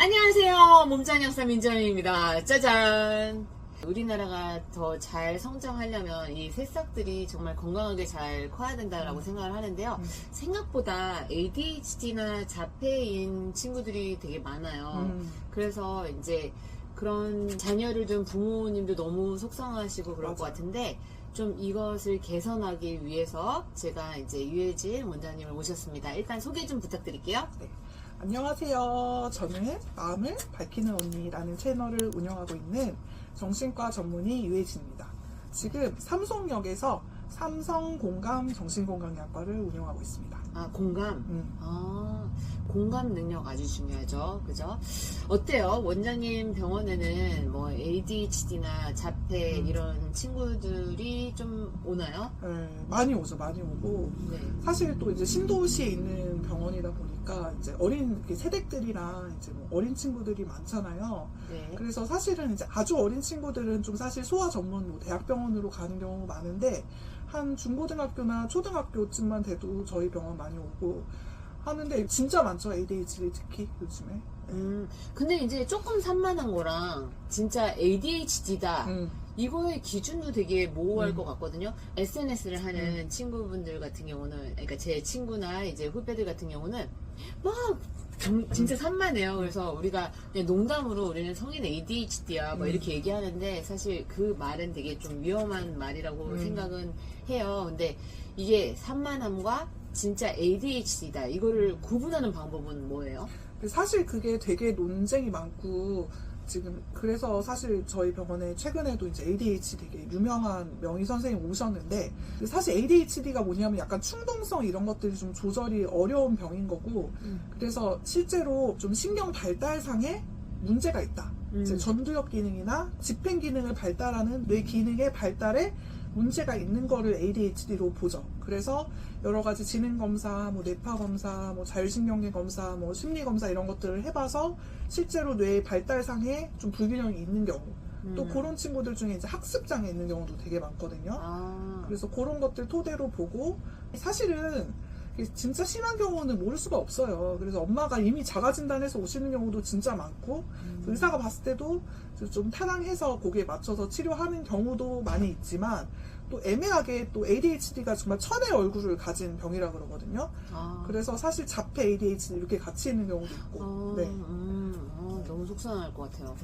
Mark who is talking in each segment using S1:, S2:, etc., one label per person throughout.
S1: 안녕하세요. 몸짱 역사 민정입니다. 짜잔. 우리나라가 더 잘 성장하려면 이 새싹들이 정말 건강하게 잘 커야 된다라고 생각을 하는데요. 생각보다 ADHD나 자폐인 친구들이 되게 많아요. 그래서 이제 그런 자녀를 둔 부모님도 너무 속상하시고 그럴 것 같은데 좀 이것을 개선하기 위해서 제가 이제 유해진 원장님을 모셨습니다. 일단 소개 좀 부탁드릴게요.
S2: 네. 안녕하세요. 저는 마음을 밝히는 언니라는 채널을 운영하고 있는 정신과 전문의 유해진입니다. 지금 삼성역에서 삼성공감 정신건강의학과를 운영하고 있습니다.
S1: 아, 공감? 공감 능력 아주 중요하죠. 그죠? 어때요? 원장님 병원에는 뭐 ADHD나 자폐 이런 친구들이 좀 오나요?
S2: 네, 많이 오죠. 많이 오고.
S1: 네.
S2: 사실 또 이제 신도시에 있는 병원이다 보니까 이제 어린 세댁들이랑 이제 뭐 어린 친구들이 많잖아요.
S1: 네.
S2: 그래서 사실은 이제 아주 어린 친구들은 좀 사실 소아 전문 뭐 대학병원으로 가는 경우가 많은데 한 중고등학교나 초등학교쯤만 돼도 저희 병원 많이 오고 하는데 진짜 많죠. ADHD 특히 요즘에.
S1: 근데 이제 조금 산만한 거랑 진짜 ADHD다.
S2: 음.
S1: 이거의 기준도 되게 모호할 것 같거든요. SNS를 하는 친구분들 같은 경우는, 그러니까 제 친구나 이제 후배들 같은 경우는 막 진짜 산만해요. 그래서 우리가 그냥 농담으로 우리는 성인 ADHD야 뭐 이렇게 얘기하는데 사실 그 말은 되게 좀 위험한 말이라고 생각은 해요. 근데 이게 산만함과 진짜 ADHD다. 이거를 구분하는 방법은 뭐예요?
S2: 사실 그게 되게 논쟁이 많고 지금 그래서 사실 저희 병원에 최근에도 이제 ADHD 되게 유명한 명의 선생님 오셨는데 사실 ADHD가 뭐냐면 약간 충동성 이런 것들이 좀 조절이 어려운 병인 거고 그래서 실제로 좀 신경 발달상에 문제가 있다. 이제 전두엽 기능이나 집행 기능을 발달하는 뇌 기능의 발달에 문제가 있는 거를 ADHD로 보죠. 그래서 여러 가지 지능 검사, 뭐 뇌파 검사, 뭐 자율신경계 검사, 뭐 심리 검사 이런 것들을 해봐서 실제로 뇌 발달상에 좀 불균형이 있는 경우, 또 그런 친구들 중에 이제 학습장애 있는 경우도 되게 많거든요. 그래서 그런 것들 토대로 보고 사실은 진짜 심한 경우는 모를 수가 없어요. 그래서 엄마가 이미 자가진단해서 오시는 경우도 진짜 많고 의사가 봤을 때도 좀 타당해서 거기에 맞춰서 치료하는 경우도 많이 있지만 또 애매하게 또 ADHD가 정말 천의 얼굴을 가진 병이라 그러거든요. 그래서 사실 자폐 ADHD 이렇게 같이 있는 경우도 있고. 네.
S1: 너무 속상할 것 같아요.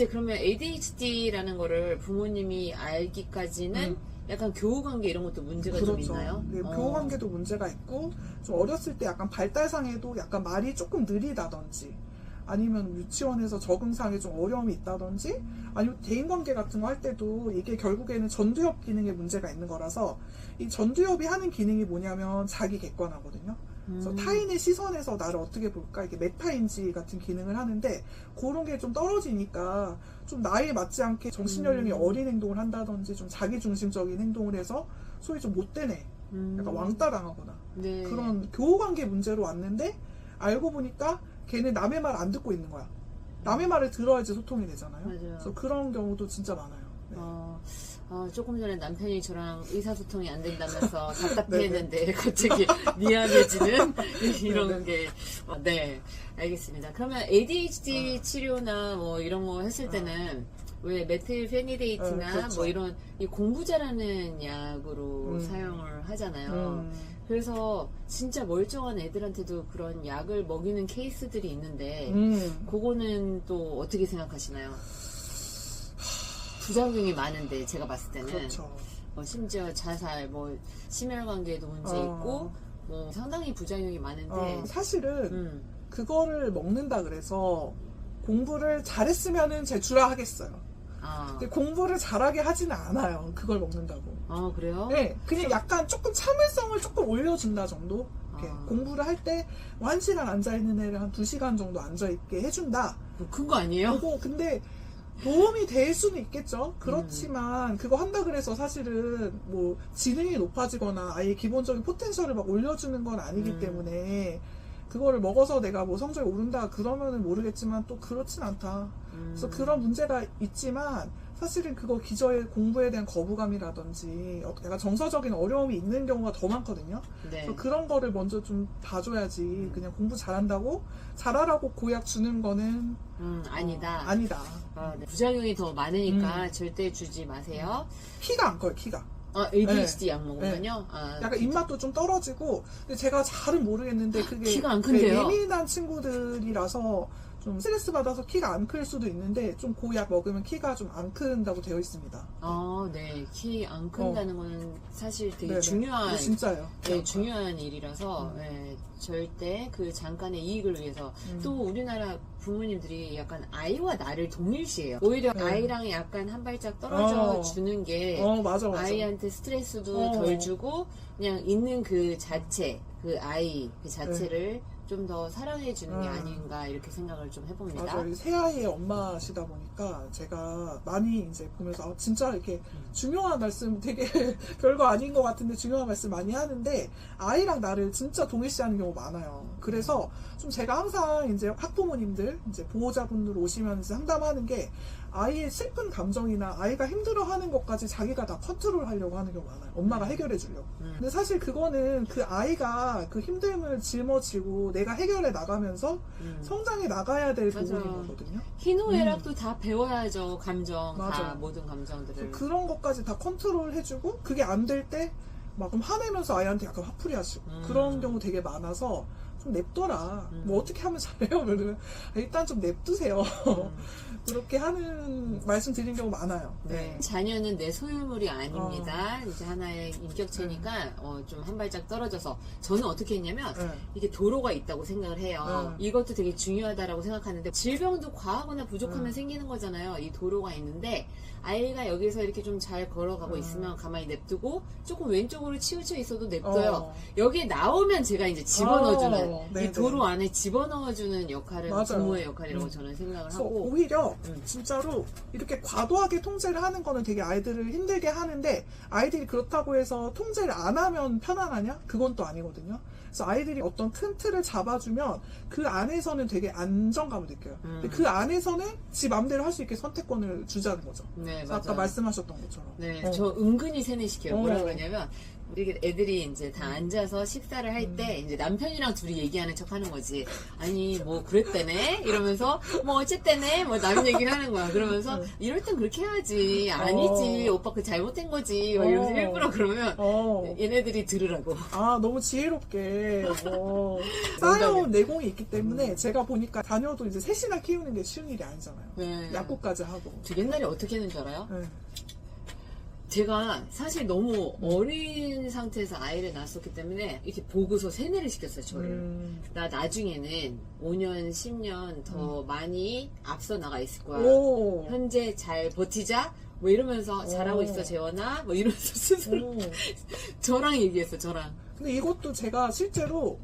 S1: 그러면 ADHD라는 거를 부모님이 알기까지는 약간 교우관계 이런 것도 문제가 좀 있나요?
S2: 네, 교우관계도 문제가 있고 좀 어렸을 때 약간 발달상에도 약간 말이 조금 느리다든지 아니면 유치원에서 적응상에 좀 어려움이 있다든지 아니면 대인관계 같은 거 할 때도 이게 결국에는 전두엽 기능에 문제가 있는 거라서 이 전두엽이 하는 기능이 뭐냐면 자기 객관화거든요. 그래서 타인의 시선에서 나를 어떻게 볼까 이게 메타인지 같은 기능을 하는데 그런 게 좀 떨어지니까 좀 나이에 맞지 않게 정신연령이 어린 행동을 한다든지 좀 자기중심적인 행동을 해서 소위 좀 못된 애 약간 왕따 당하거나
S1: 네.
S2: 그런 교우관계 문제로 왔는데 알고 보니까 걔는 남의 말 안 듣고 있는 거야. 남의 말을 들어야지 소통이 되잖아요.
S1: 맞아요.
S2: 그래서 그런 경우도 진짜 많아요. 네.
S1: 조금 전에 남편이 저랑 의사소통이 안 된다면서 답답해했는데 갑자기 미안해지는 이런 게. 네, 알겠습니다. 그러면 ADHD 치료나 뭐 이런 거 했을 때는 왜 메틸페니데이트나
S2: 그렇죠.
S1: 뭐 이런 이 공부 잘하는 약으로 사용을 하잖아요. 그래서 진짜 멀쩡한 애들한테도 그런 약을 먹이는 케이스들이 있는데 그거는 또 어떻게 생각하시나요? 부작용이 많은데 제가 봤을 때는
S2: 그렇죠.
S1: 심지어 자살, 뭐 심혈관계에도 문제 있고 뭐 상당히 부작용이 많은데
S2: 사실은 그거를 먹는다 그래서 공부를 잘했으면은 제출하겠어요. 근데 공부를 잘하게 하지는 않아요. 그걸 먹는다고.
S1: 그래요?
S2: 네, 그냥 약간 조금 참을성을 조금 올려준다 정도. 이렇게 공부를 할 때 1시간 앉아있는 애를 한 2시간 정도 앉아있게 해준다.
S1: 큰 거 아니에요?
S2: 근데 도움이 될 수는 있겠죠. 그렇지만 그거 한다 그래서 사실은 뭐 지능이 높아지거나 아예 기본적인 포텐셜을 막 올려주는 건 아니기 때문에 그거를 먹어서 내가 뭐 성적이 오른다 그러면은 모르겠지만 또 그렇진 않다. 그래서 그런 문제가 있지만 사실은 그거 기저에 공부에 대한 거부감이라든지 약간 정서적인 어려움이 있는 경우가 더 많거든요.
S1: 네.
S2: 그래서 그런 거를 먼저 좀 봐줘야지 그냥 공부 잘한다고 잘하라고 고약 주는 거는
S1: 아니다.
S2: 아니다.
S1: 아, 네. 부작용이 더 많으니까 절대 주지 마세요.
S2: 키가 안 커요, 키가.
S1: 아, ADHD 약 먹으면요? 아,
S2: 약간 입맛도 좀 떨어지고, 근데 제가 잘은 모르겠는데 그게
S1: 키가 안 큰데요?
S2: 예민한 친구들이라서 좀 스트레스 받아서 키가 안 클 수도 있는데 좀 고약 먹으면 키가 좀 안 큰다고 되어 있습니다.
S1: 아, 네. 키 안 큰다는 거는 사실 되게
S2: 네네.
S1: 중요한,
S2: 진짜요.
S1: 네, 중요한 일이라서, 네, 절대 그 잠깐의 이익을 위해서. 또 우리나라 부모님들이 약간 아이와 나를 동일시해요. 오히려
S2: 네.
S1: 아이랑 약간 한 발짝 떨어져 주는 게
S2: 맞아.
S1: 아이한테 스트레스도 덜 주고 그냥 있는 그 자체, 그 아이 그 자체를 좀 더 사랑해 주는 게 아닌가 이렇게 생각을 좀 해봅니다.
S2: 맞아요. 새아이의 엄마시다 보니까 제가 많이 이제 보면서 진짜 이렇게 중요한 말씀 되게 별거 아닌 것 같은데 중요한 말씀 많이 하는데 아이랑 나를 진짜 동일시하는 경우 많아요. 그래서 좀 제가 항상 이제 학부모님들 이제 보호자분들 오시면 이제 상담하는 게 아이의 슬픈 감정이나 아이가 힘들어하는 것까지 자기가 다 컨트롤하려고 하는 경우 많아요. 엄마가 해결해 주려고. 근데 사실 그거는 그 아이가 그 힘듦을 짊어지고 내가 해결해 나가면서 성장해 나가야 될
S1: 맞아요.
S2: 부분인 거거든요.
S1: 희노애락도 다 배워야죠. 감정, 다
S2: 맞아요.
S1: 모든 감정들을.
S2: 그런 것까지 다 컨트롤 해주고 그게 안 될 때 막 그럼 화내면서 아이한테 약간 화풀이 하시고 그런 경우 되게 많아서 좀 냅둬라. 뭐 어떻게 하면 잘해요? 그러면 일단 좀 냅두세요. 그렇게 하는 말씀 드린 경우 많아요.
S1: 네. 자녀는 내 소유물이 아닙니다. 이제 하나의 인격체니까 좀 한 발짝 떨어져서 저는 어떻게 했냐면 이게 도로가 있다고 생각을 해요. 이것도 되게 중요하다라고 생각하는데 질병도 과하거나 부족하면 생기는 거잖아요. 이 도로가 있는데 아이가 여기서 이렇게 좀 잘 걸어가고 있으면 가만히 냅두고 조금 왼쪽으로 치우쳐 있어도 냅둬요. 여기에 나오면 제가 이제 집어넣어주는 이 도로 안에 집어넣어주는 역할은
S2: 맞아요.
S1: 부모의 역할이라고 저는 생각을
S2: 그래서
S1: 하고
S2: 오히려 진짜로 이렇게 과도하게 통제를 하는 거는 되게 아이들을 힘들게 하는데 아이들이 그렇다고 해서 통제를 안 하면 편안하냐? 그건 또 아니거든요. 그래서 아이들이 어떤 큰 틀을 잡아주면 그 안에서는 되게 안정감을 느껴요. 근데 그 안에서는 지 마음대로 할 수 있게 선택권을 주자는 거죠.
S1: 네,
S2: 그래서
S1: 맞아요.
S2: 아까 말씀하셨던 것처럼.
S1: 네, 저 은근히 세뇌시켜요. 뭐라 그러냐면 우리 애들이 이제 다 앉아서 식사를 할 때 이제 남편이랑 둘이 얘기하는 척 하는 거지. 아니 뭐 그랬대네 이러면서 뭐 어쨌대네 뭐 남 얘기를 하는 거야. 그러면서 이럴 땐 그렇게 해야지. 아니지 오빠 그 잘못된 거지. 막 이러면서 일부러 그러면 얘네들이 들으라고.
S2: 아 너무 지혜롭게 쌓여온 내공이 있기 때문에 제가 보니까 자녀도 이제 셋이나 키우는 게 쉬운 일이 아니잖아요.
S1: 네.
S2: 약국까지 하고.
S1: 저 옛날에 어떻게 했는 줄 알아요?
S2: 네.
S1: 제가 사실 너무 어린 상태에서 아이를 낳았었기 때문에 이렇게 보고서 세뇌를 시켰어요, 저를. 나 나중에는 5년, 10년 더 많이 앞서 나가 있을 거야.
S2: 오.
S1: 현재 잘 버티자? 뭐 이러면서 잘하고 있어, 재원아? 뭐 이러면서 스스로 저랑 얘기했어, 저랑.
S2: 근데 이것도 제가 실제로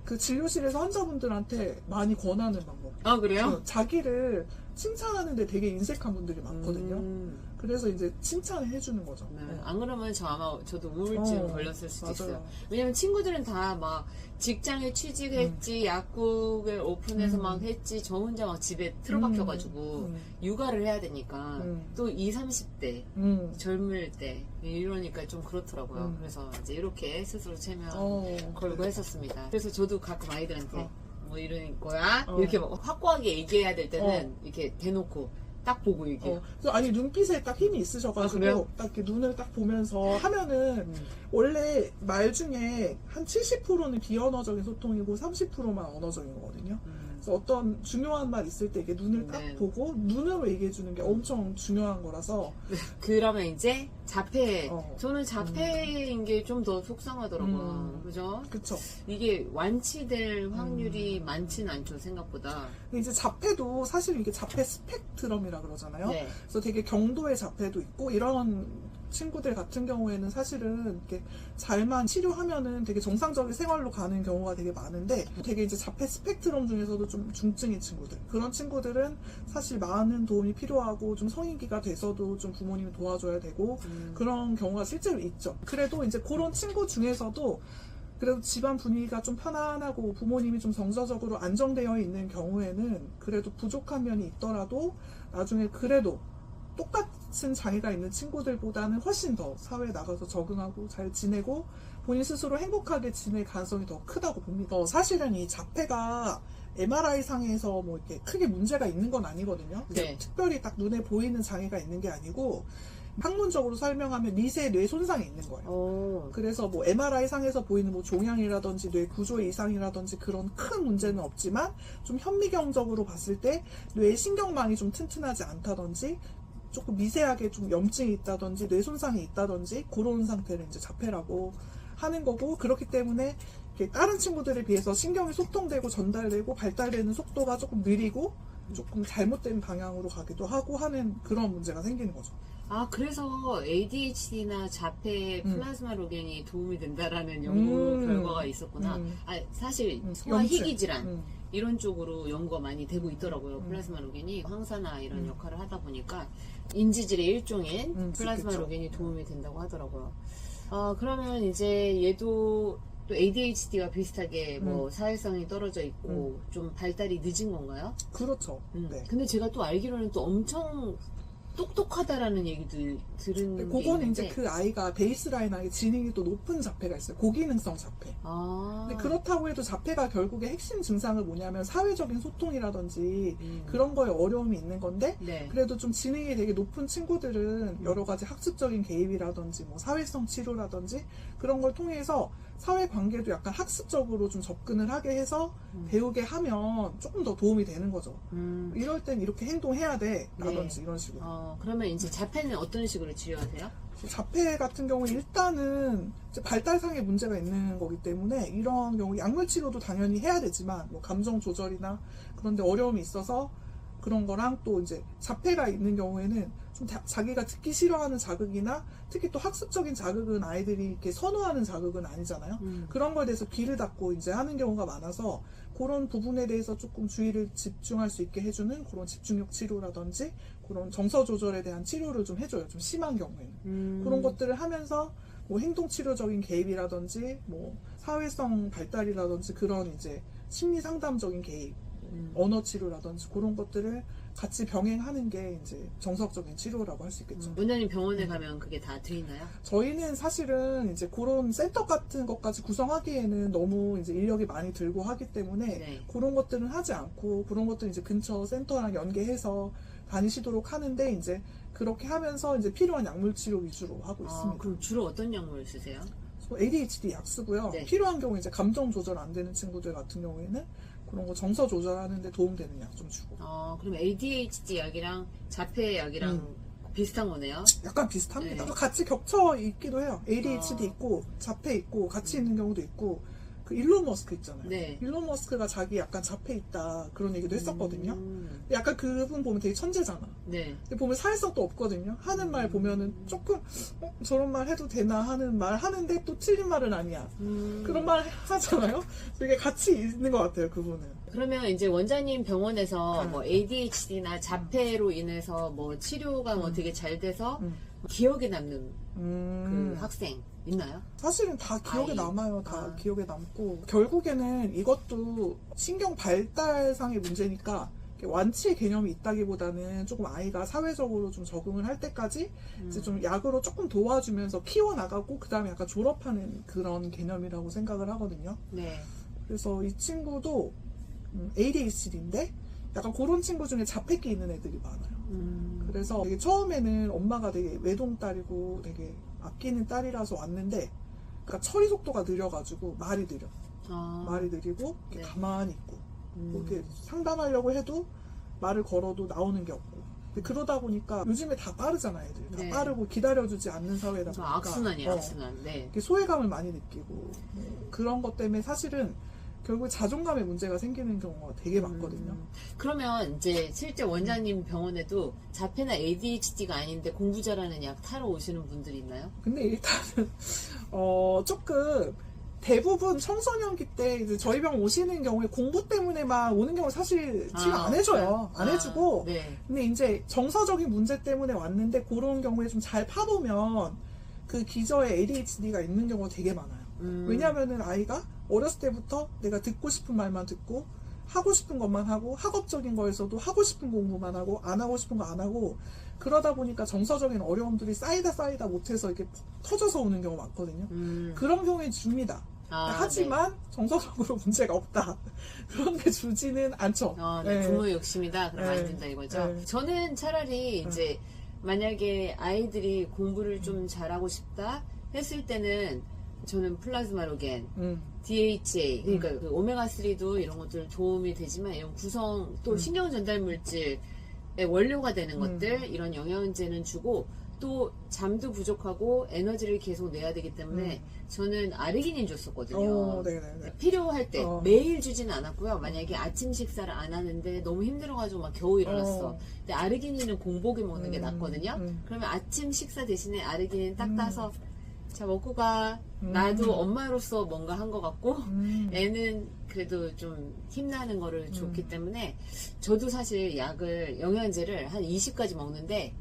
S2: 그 진료실에서 환자분들한테 많이 권하는 방법.
S1: 아, 그래요?
S2: 자기를 칭찬하는데 되게 인색한 분들이 많거든요. 그래서 이제 칭찬을 해주는 거죠.
S1: 네. 안 그러면 저도 우울증 걸렸을 수도
S2: 맞아요.
S1: 있어요. 왜냐면 친구들은 다 막 직장에 취직했지, 약국을 오픈해서 막 했지, 저 혼자 막 집에 틀어박혀가지고 육아를 해야 되니까 또 20, 30대 젊을 때 이러니까 좀 그렇더라고요. 그래서 이제 이렇게 스스로 체면 걸고 했었습니다. 그래서 저도 가끔 아이들한테 뭐 이런 거야? 이렇게 막 확고하게 얘기해야 될 때는 이렇게 대놓고 딱 보고 얘기해요.
S2: 아니 눈빛에 딱 힘이
S1: 아,
S2: 있으셔가지고
S1: 그래요?
S2: 딱 이렇게 눈을 딱 보면서 하면은 원래 말 중에 한 70%는 비언어적인 소통이고 30%만 언어적인 거거든요. 그래서 어떤 중요한 말 있을 때 이게 눈을 딱
S1: 네.
S2: 보고 눈으로 얘기해 주는 게 엄청 중요한 거라서
S1: 그러면 이제 자폐. 저는 자폐인 게 좀 더 속상하더라고요. 그죠?
S2: 그쵸.
S1: 이게 완치될 확률이 많지는 않죠, 생각보다.
S2: 근데 이제 자폐도 사실 이게 자폐 스펙트럼이라 그러잖아요.
S1: 네.
S2: 그래서 되게 경도의 자폐도 있고 이런 친구들 같은 경우에는 사실은 이렇게 잘만 치료하면은 되게 정상적인 생활로 가는 경우가 되게 많은데 되게 이제 자폐 스펙트럼 중에서도 좀 중증인 친구들 그런 친구들은 사실 많은 도움이 필요하고 좀 성인기가 돼서도 좀 부모님이 도와줘야 되고 그런 경우가 실제로 있죠. 그래도 이제 그런 친구 중에서도 그래도 집안 분위기가 좀 편안하고 부모님이 좀 정서적으로 안정되어 있는 경우에는 그래도 부족한 면이 있더라도 나중에 그래도 똑같은 장애가 있는 친구들보다는 훨씬 더 사회에 나가서 적응하고 잘 지내고 본인 스스로 행복하게 지낼 가능성이 더 크다고 봅니다. 사실은 이 자폐가 MRI 상에서 뭐 이렇게 크게 문제가 있는 건 아니거든요.
S1: 네.
S2: 특별히 딱 눈에 보이는 장애가 있는 게 아니고 학문적으로 설명하면 미세 뇌 손상이 있는 거예요.
S1: 오.
S2: 그래서 뭐 MRI 상에서 보이는 뭐 종양이라든지 뇌 구조 이상이라든지 그런 큰 문제는 없지만 좀 현미경적으로 봤을 때 뇌 신경망이 좀 튼튼하지 않다든지 조금 미세하게 좀 염증이 있다든지 뇌 손상이 있다든지 그런 상태를 이제 자폐라고 하는 거고, 그렇기 때문에 이렇게 다른 친구들에 비해서 신경이 소통되고 전달되고 발달되는 속도가 조금 느리고 조금 잘못된 방향으로 가기도 하고 하는 그런 문제가 생기는 거죠.
S1: 아, 그래서 ADHD나 자폐 플라즈마 로겐이 도움이 된다라는 연구 결과가 있었구나. 아, 사실 소아
S2: 염증.
S1: 희귀 질환 이런 쪽으로 연구가 많이 되고 있더라고요. 플라즈마 로겐이 황사나 이런 역할을 하다 보니까 인지질의 일종인 플라즈마
S2: 그쵸.
S1: 로겐이 도움이 된다고 하더라고요. 그러면 이제 얘도 또 ADHD와 비슷하게 뭐 사회성이 떨어져 있고 좀 발달이 늦은 건가요?
S2: 그렇죠. 네.
S1: 근데 제가 또 알기로는 또 엄청 똑똑하다라는 얘기도 들은 게
S2: 그거는 이제
S1: 있는데.
S2: 그 아이가 베이스라인하게 지능이 또 높은 자폐가 있어요. 고기능성 자폐.
S1: 아.
S2: 근데 그렇다고 해도 자폐가 결국에 핵심 증상은 뭐냐면 사회적인 소통이라든지 그런 거에 어려움이 있는 건데,
S1: 네.
S2: 그래도 좀 지능이 되게 높은 친구들은 여러 가지 학습적인 개입이라든지 뭐 사회성 치료라든지 그런 걸 통해서 사회 관계도 약간 학습적으로 좀 접근을 하게 해서 배우게 하면 조금 더 도움이 되는 거죠. 이럴 땐 이렇게 행동해야 돼 라든지 이런 식으로.
S1: 그러면 이제 자폐는 어떤 식으로 치료하세요?
S2: 자폐 같은 경우 일단은 이제 발달상의 문제가 있는 거기 때문에 이런 경우 약물 치료도 당연히 해야 되지만 뭐 감정 조절이나 그런데 어려움이 있어서 그런 거랑, 또 이제 자폐가 있는 경우에는 좀 자기가 듣기 싫어하는 자극이나 특히 또 학습적인 자극은 아이들이 이렇게 선호하는 자극은 아니잖아요. 그런 거에 대해서 귀를 닫고 이제 하는 경우가 많아서 그런 부분에 대해서 조금 주의를 집중할 수 있게 해주는 그런 집중력 치료라든지 그런 정서 조절에 대한 치료를 좀 해줘요. 좀 심한 경우에는. 그런 것들을 하면서 뭐 행동 치료적인 개입이라든지 뭐 사회성 발달이라든지 그런 이제 심리 상담적인 개입, 언어 치료라든지 그런 것들을 같이 병행하는 게 이제 정석적인 치료라고 할 수 있겠죠.
S1: 원장님 병원에 가면 그게 다 돼 있나요?
S2: 저희는 사실은 이제 그런 센터 같은 것까지 구성하기에는 너무 이제 인력이 많이 들고 하기 때문에
S1: 네.
S2: 그런 것들은 하지 않고, 그런 것들은 이제 근처 센터랑 연계해서 다니시도록 하는데, 이제 그렇게 하면서 이제 필요한 약물 치료 위주로 하고 있습니다.
S1: 그럼 주로 어떤 약물 쓰세요?
S2: ADHD 약 쓰고요.
S1: 네.
S2: 필요한 경우 이제 감정 조절 안 되는 친구들 같은 경우에는 그런 거 정서 조절하는데 도움되는 약 좀 주고.
S1: 그럼 ADHD 약이랑 자폐 약이랑 비슷한 거네요?
S2: 약간 비슷합니다.
S1: 네.
S2: 같이 겹쳐 있기도 해요. ADHD
S1: 아.
S2: 있고 자폐 있고 같이 있는 경우도 있고. 그 일론 머스크 있잖아요.
S1: 네.
S2: 일론 머스크가 자기 약간 자폐 있다 그런 얘기도 했었거든요. 약간 그분 보면 되게 천재잖아.
S1: 네.
S2: 근데 보면 사회성도 없거든요. 하는 말 보면은 조금 저런 말 해도 되나 하는 말 하는데 또 틀린 말은 아니야. 그런 말 하잖아요. 되게 같이 있는 것 같아요, 그분은.
S1: 그러면 이제 원장님 병원에서 뭐 ADHD나 자폐로 인해서 뭐 치료가 뭐 되게 잘 돼서 기억에 남는 그 학생 있나요?
S2: 사실은 다 기억에
S1: 아이.
S2: 남아요. 다 기억에 남고, 결국에는 이것도 신경 발달상의 문제니까 완치의 개념이 있다기보다는 조금 아이가 사회적으로 좀 적응을 할 때까지 이제 좀 약으로 조금 도와주면서 키워나가고 그 다음에 약간 졸업하는 그런 개념이라고 생각을 하거든요.
S1: 네.
S2: 그래서 이 친구도 ADHD인데 약간 그런 친구 중에 자폐기 있는 애들이 많아요. 그래서 되게 처음에는 엄마가 되게 외동딸이고 되게 아끼는 딸이라서 왔는데, 그러니까 처리 속도가 느려가지고 말이 느려. 말이 느리고 이렇게
S1: 네.
S2: 가만히 있고 뭐 이렇게 상담하려고 해도 말을 걸어도 나오는 게 없고. 근데 그러다 보니까 요즘에 다 빠르잖아, 애들. 다
S1: 네.
S2: 빠르고 기다려주지 않는 사회다 보니까
S1: 악순환이야, 악순환. 네.
S2: 이렇게 소외감을 많이 느끼고 그런 것 때문에 사실은 결국 자존감에 문제가 생기는 경우가 되게 많거든요.
S1: 그러면 이제 실제 원장님 병원에도 자폐나 ADHD가 아닌데 공부 잘하는 약 타러 오시는 분들이 있나요?
S2: 근데 일단은 조금 대부분 청소년기 때 이제 저희 병원 오시는 경우에 공부 때문에만 오는 경우 사실 치료 안 해줘요. 안 해주고.
S1: 네.
S2: 근데 이제 정서적인 문제 때문에 왔는데 그런 경우에 좀 잘 파보면 그 기저에 ADHD가 있는 경우가 되게 많아요. 왜냐면은 아이가 어렸을 때부터 내가 듣고 싶은 말만 듣고 하고 싶은 것만 하고 학업적인 거에서도 하고 싶은 공부만 하고 안 하고 싶은 거 안 하고 그러다 보니까 정서적인 어려움들이 쌓이다 못해서 이렇게 터져서 오는 경우가 많거든요. 그런 경우에 줍니다. 하지만
S1: 네.
S2: 정서적으로 문제가 없다. 그런데 주지는 않죠.
S1: 네.
S2: 네.
S1: 부모 욕심이다. 그럼 안
S2: 네.
S1: 된다 이거죠.
S2: 네.
S1: 저는 차라리 이제 만약에 아이들이 공부를 좀 잘하고 싶다 했을 때는 저는 플라즈마로겐, DHA, 그러니까 그 오메가3도 이런 것들 도움이 되지만 이런 구성 또 신경 전달 물질의 원료가 되는 것들 이런 영양제는 주고 또 잠도 부족하고 에너지를 계속 내야 되기 때문에 저는 아르기닌 줬었거든요.
S2: 네네네.
S1: 필요할 때 매일 주지는 않았고요. 만약에 아침 식사를 안 하는데 너무 힘들어가지고 막 겨우 일어났어. 근데 아르기닌은 공복에 먹는 게 낫거든요. 그러면 아침 식사 대신에 아르기닌 딱 따서 자 먹고 가. 나도 엄마로서 뭔가 한 것 같고 애는 그래도 좀 힘나는 거를 줬기 때문에 저도 사실 약을 영양제를 한 20가지 먹는데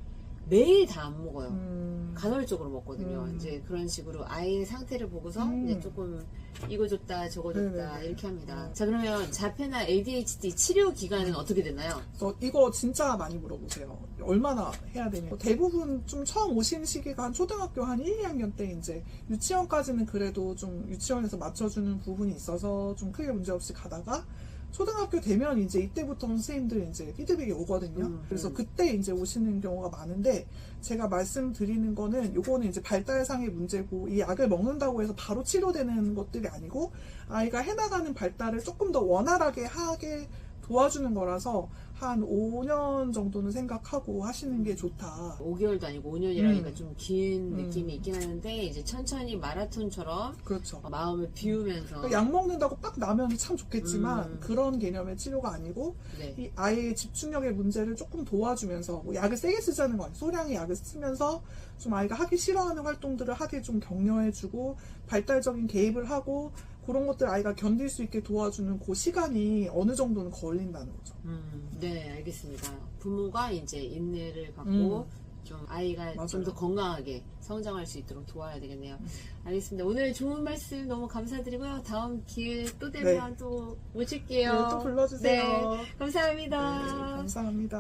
S1: 매일 다 안 먹어요. 간헐적으로 먹거든요. 이제 그런 식으로 아이의 상태를 보고서 이제 조금 이거 줬다 저거 줬다
S2: 네네네.
S1: 이렇게 합니다. 자 그러면 자폐나 ADHD 치료 기간은 어떻게 되나요?
S2: 그래서 이거 진짜 많이 물어보세요. 얼마나 해야 되냐. 대부분 좀 처음 오신 시기가 한 초등학교 한 1, 2학년 때 이제 유치원까지는 그래도 좀 유치원에서 맞춰주는 부분이 있어서 좀 크게 문제없이 가다가 초등학교 되면 이제 이때부터 선생님들 이제 피드백이 오거든요. 그래서 그때 이제 오시는 경우가 많은데 제가 말씀드리는 거는 요거는 이제 발달상의 문제고 이 약을 먹는다고 해서 바로 치료되는 것들이 아니고 아이가 해나가는 발달을 조금 더 원활하게 하게 도와주는 거라서 한 5년 정도는 생각하고 하시는 게 좋다.
S1: 5개월도 아니고 5년이라니까 좀 긴 느낌이 있긴 하는데 이제 천천히 마라톤처럼
S2: 그렇죠.
S1: 마음을 비우면서
S2: 약 먹는다고 딱 나면 참 좋겠지만 그런 개념의 치료가 아니고
S1: 네.
S2: 이 아이의 집중력의 문제를 조금 도와주면서 뭐 약을 세게 쓰자는 거 아니에요. 소량의 약을 쓰면서 좀 아이가 하기 싫어하는 활동들을 하게 좀 격려해주고 발달적인 개입을 하고 그런 것들 아이가 견딜 수 있게 도와주는 그 시간이 어느 정도는 걸린다는 거죠.
S1: 네, 알겠습니다. 부모가 이제 인내를 갖고 좀 아이가 좀
S2: 맞아요.
S1: 더 건강하게 성장할 수 있도록 도와야 되겠네요. 알겠습니다. 오늘 좋은 말씀 너무 감사드리고요. 다음 기회 또 되면 또 모실게요.
S2: 네, 또 불러주세요.
S1: 네, 감사합니다.
S2: 네, 감사합니다.